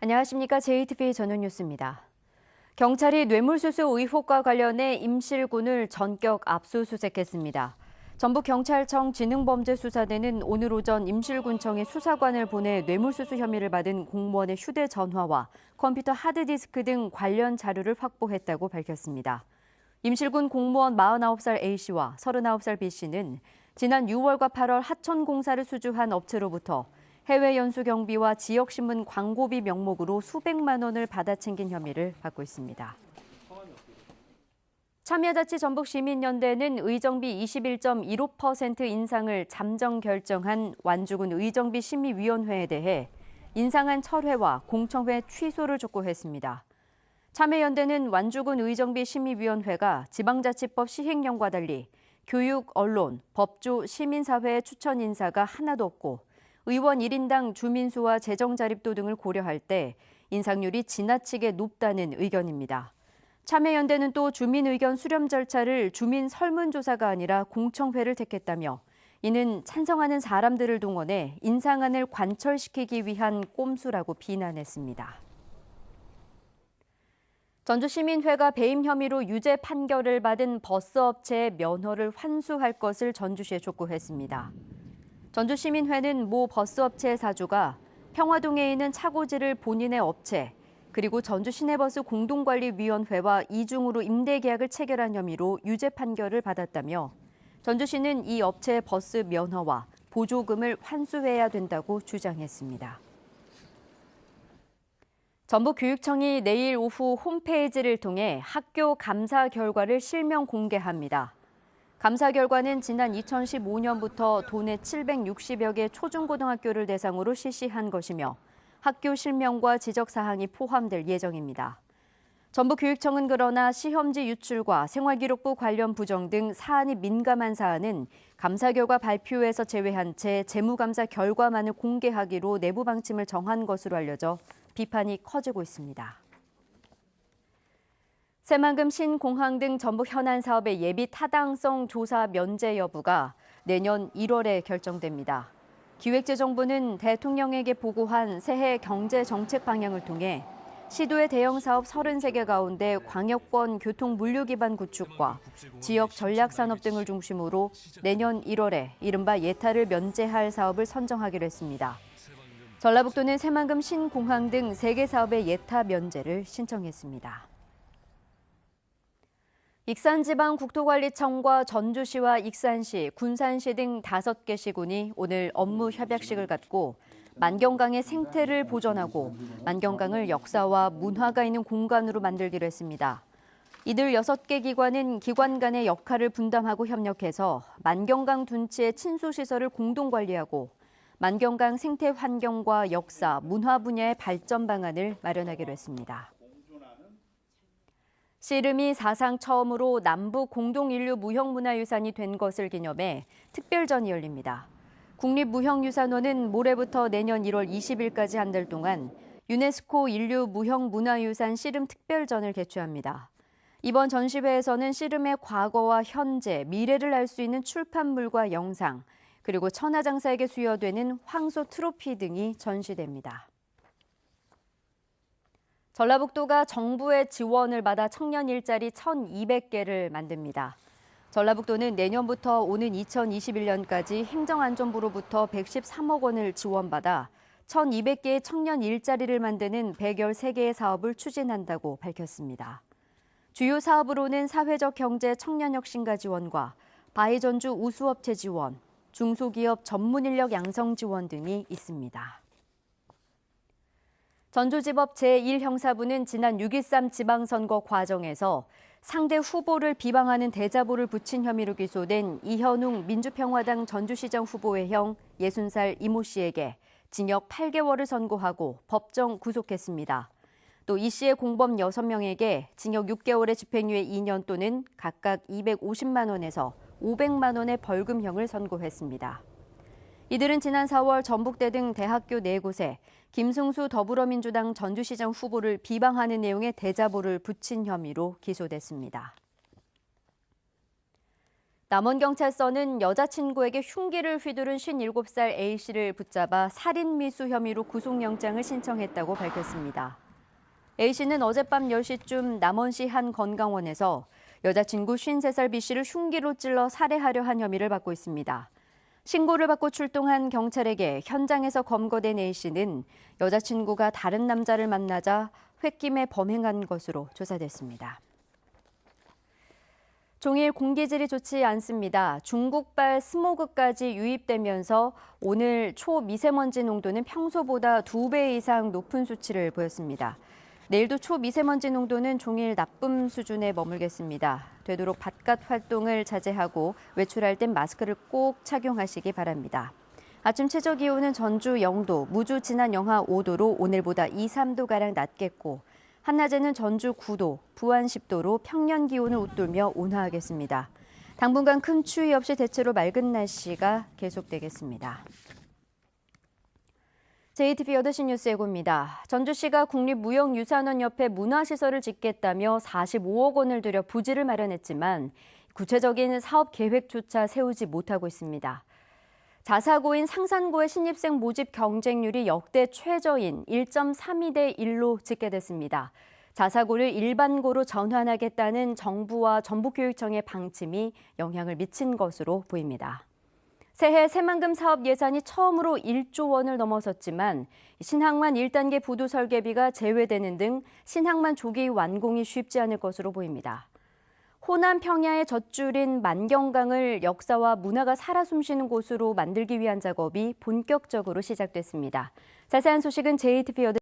안녕하십니까. JTBC 전용뉴스입니다. 경찰이 뇌물수수 의혹과 관련해 임실군을 전격 압수수색했습니다. 전북경찰청 지능범죄수사대는 오늘 오전 임실군청에 수사관을 보내 뇌물수수 혐의를 받은 공무원의 휴대전화와 컴퓨터 하드디스크 등 관련 자료를 확보했다고 밝혔습니다. 임실군 공무원 49살 A씨와 39살 B씨는 지난 6월과 8월 하천공사를 수주한 업체로부터 해외 연수 경비와 지역신문 광고비 명목으로 수백만 원을 받아 챙긴 혐의를 받고 있습니다. 참여자치 전북시민연대는 의정비 21.15% 인상을 잠정 결정한 완주군 의정비 심의위원회에 대해 인상안 철회와 공청회 취소를 촉구했습니다. 참여연대는 완주군 의정비 심의위원회가 지방자치법 시행령과 달리 교육, 언론, 법조, 시민사회의 추천 인사가 하나도 없고 의원 1인당 주민수와 재정 자립도 등을 고려할 때 인상률이 지나치게 높다는 의견입니다. 참여연대는 또 주민 의견 수렴 절차를 주민 설문조사가 아니라 공청회를 택했다며 이는 찬성하는 사람들을 동원해 인상안을 관철시키기 위한 꼼수라고 비난했습니다. 전주시민회가 배임 혐의로 유죄 판결을 받은 버스업체의 면허를 환수할 것을 전주시에 촉구했습니다. 전주시민회는 모 버스업체의 사주가 평화동에 있는 차고지를 본인의 업체, 그리고 전주시내버스 공동관리위원회와 이중으로 임대계약을 체결한 혐의로 유죄 판결을 받았다며 전주시는 이 업체의 버스 면허와 보조금을 환수해야 된다고 주장했습니다. 전북교육청이 내일 오후 홈페이지를 통해 학교 감사 결과를 실명 공개합니다. 감사 결과는 지난 2015년부터 도내 760여 개 초중고등학교를 대상으로 실시한 것이며 학교 실명과 지적사항이 포함될 예정입니다. 전북교육청은 그러나 시험지 유출과 생활기록부 관련 부정 등 사안이 민감한 사안은 감사 결과 발표에서 제외한 채 재무감사 결과만을 공개하기로 내부 방침을 정한 것으로 알려져 비판이 커지고 있습니다. 새만금 신공항 등 전북 현안 사업의 예비 타당성 조사 면제 여부가 내년 1월에 결정됩니다. 기획재정부는 대통령에게 보고한 새해 경제 정책 방향을 통해 시도의 대형 사업 33개 가운데 광역권 교통 물류 기반 구축과 지역 전략 산업 등을 중심으로 내년 1월에 이른바 예타를 면제할 사업을 선정하기로 했습니다. 전라북도는 새만금 신공항 등 3개 사업의 예타 면제를 신청했습니다. 익산지방국토관리청과 전주시와 익산시, 군산시 등 5개 시군이 오늘 업무 협약식을 갖고 만경강의 생태를 보존하고 만경강을 역사와 문화가 있는 공간으로 만들기로 했습니다. 이들 6개 기관은 기관 간의 역할을 분담하고 협력해서 만경강 둔치의 친수시설을 공동 관리하고 만경강 생태 환경과 역사, 문화 분야의 발전 방안을 마련하기로 했습니다. 씨름이 사상 처음으로 남북 공동인류 무형문화유산이 된 것을 기념해 특별전이 열립니다. 국립무형유산원은 모레부터 내년 1월 20일까지 한 달 동안 유네스코 인류 무형문화유산 씨름 특별전을 개최합니다. 이번 전시회에서는 씨름의 과거와 현재, 미래를 알 수 있는 출판물과 영상, 그리고 천하장사에게 수여되는 황소 트로피 등이 전시됩니다. 전라북도가 정부의 지원을 받아 청년 일자리 1,200개를 만듭니다. 전라북도는 내년부터 오는 2021년까지 행정안전부로부터 113억 원을 지원받아 1,200개의 청년 일자리를 만드는 113개의 사업을 추진한다고 밝혔습니다. 주요 사업으로는 사회적 경제 청년혁신가 지원과 바이전주 우수업체 지원, 중소기업 전문인력 양성 지원 등이 있습니다. 전주지법 제1형사부는 지난 6.13 지방선거 과정에서 상대 후보를 비방하는 대자보를 붙인 혐의로 기소된 이현웅 민주평화당 전주시장 후보의 형 60살 이모 씨에게 징역 8개월을 선고하고 법정 구속했습니다. 또 이 씨의 공범 6명에게 징역 6개월의 집행유예 2년 또는 각각 250만 원에서 500만 원의 벌금형을 선고했습니다. 이들은 지난 4월 전북대 등 대학교 4곳에 김승수 더불어민주당 전주시장 후보를 비방하는 내용의 대자보를 붙인 혐의로 기소됐습니다. 남원경찰서는 여자친구에게 흉기를 휘두른 57살 A씨를 붙잡아 살인미수 혐의로 구속영장을 신청했다고 밝혔습니다. A씨는 어젯밤 10시쯤 남원시 한 건강원에서 여자친구 53살 B씨를 흉기로 찔러 살해하려 한 혐의를 받고 있습니다. 신고를 받고 출동한 경찰에게 현장에서 검거된 A씨는 여자친구가 다른 남자를 만나자 홧김에 범행한 것으로 조사됐습니다. 종일 공기질이 좋지 않습니다. 중국발 스모그까지 유입되면서 오늘 초미세먼지 농도는 평소보다 2배 이상 높은 수치를 보였습니다. 내일도 초미세먼지 농도는 종일 나쁨 수준에 머물겠습니다. 되도록 바깥 활동을 자제하고 외출할 땐 마스크를 꼭 착용하시기 바랍니다. 아침 최저 기온은 전주 0도, 무주 진안 영하 5도로 오늘보다 2, 3도가량 낮겠고 한낮에는 전주 9도, 부안 10도로 평년 기온을 웃돌며 온화하겠습니다. 당분간 큰 추위 없이 대체로 맑은 날씨가 계속되겠습니다. JTBC 8시 뉴스 예고입니다. 전주시가 국립무형유산원 옆에 문화시설을 짓겠다며 45억 원을 들여 부지를 마련했지만 구체적인 사업 계획조차 세우지 못하고 있습니다. 자사고인 상산고의 신입생 모집 경쟁률이 역대 최저인 1.32대 1로 집계됐습니다. 자사고를 일반고로 전환하겠다는 정부와 전북교육청의 방침이 영향을 미친 것으로 보입니다. 새해 새만금 사업 예산이 처음으로 1조 원을 넘어섰지만 신항만 1단계 부두 설계비가 제외되는 등 신항만 조기 완공이 쉽지 않을 것으로 보입니다. 호남 평야의 젖줄인 만경강을 역사와 문화가 살아 숨쉬는 곳으로 만들기 위한 작업이 본격적으로 시작됐습니다. 자세한 소식은 JTBC